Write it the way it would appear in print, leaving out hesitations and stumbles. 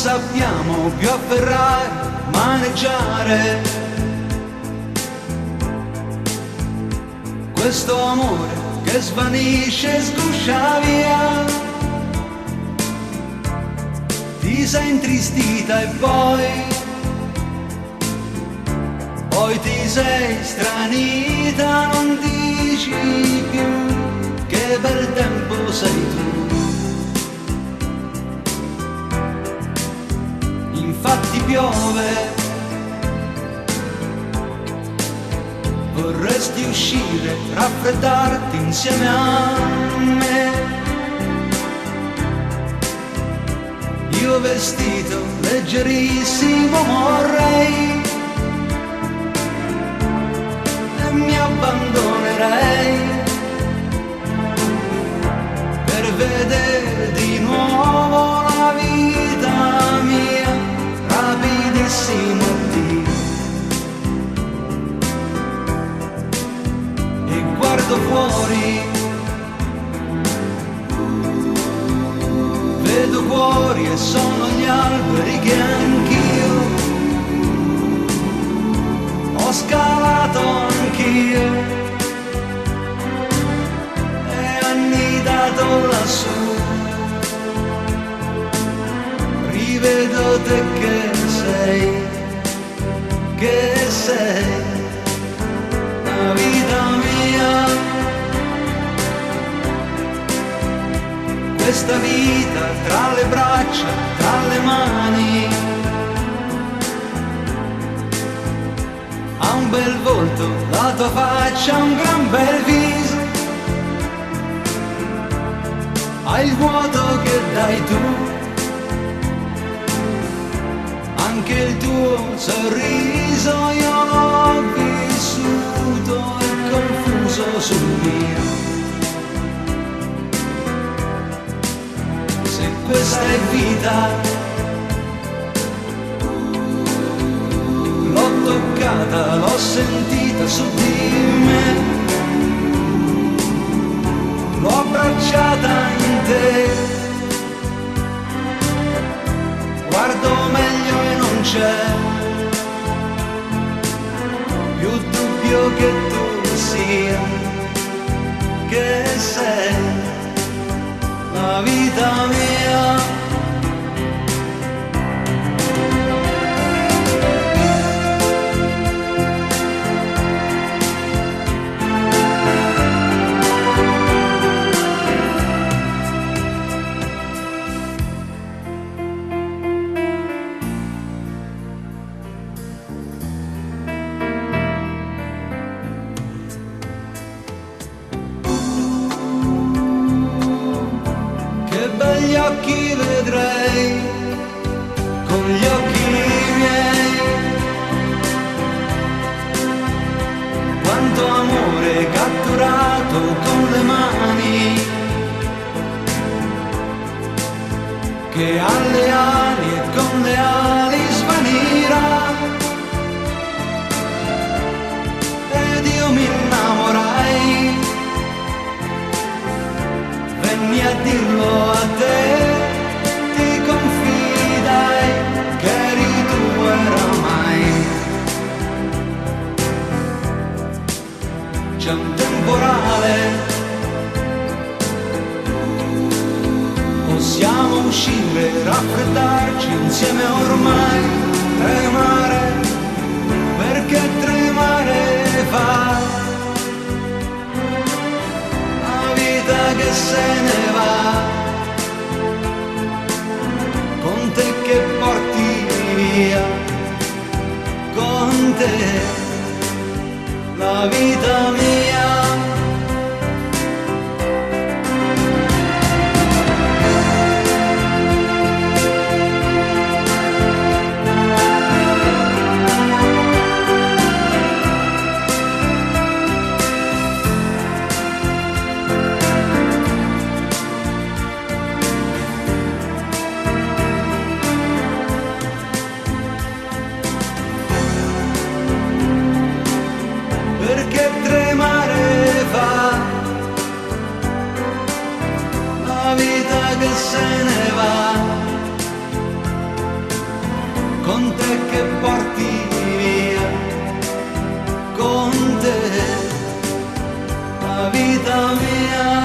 sappiamo più afferrare, maneggiare questo amore che svanisce e sguscia via. Ti sei intristita e poi ti sei stranita, non dici più che bel tempo sei tu. Infatti piove, vorresti uscire, raffreddarti insieme a me. Io vestito leggerissimo vorrei e mi abbandonerei per vedere di nuovo la vita mia, rapidissimo Dio. E guardo fuori, vedo fuori e sono gli alberi che anch'io ho scalato anch'io e annidato lassù. Rivedo te che sei la vita mia. Questa vita tra le braccia, tra le mani, ha un bel volto, la tua faccia, un gran bel viso, ha il vuoto che dai tu, anche il tuo sorriso io l'ho vissuto e confuso sul mio. Questa è vita, l'ho toccata, l'ho sentita su di me, l'ho abbracciata in te, guardo meglio e non c'è più dubbio che tu sia, che sei la vita mia. Begli occhi vedrei con gli occhi miei, quanto amore catturato con le mani, che alle ali e con le ali svanirà, ed io mi innamorai, venni a dirlo a te, ti confidai che eri tu oramai. C'è un temporale, possiamo uscire, raffreddarci insieme ormai, tremare, perché tremare fa la vita che se ne va, con te che porti via, con te la vita mia. Perché tremare fa la vita che se ne va, e che porti via con te la vita mia.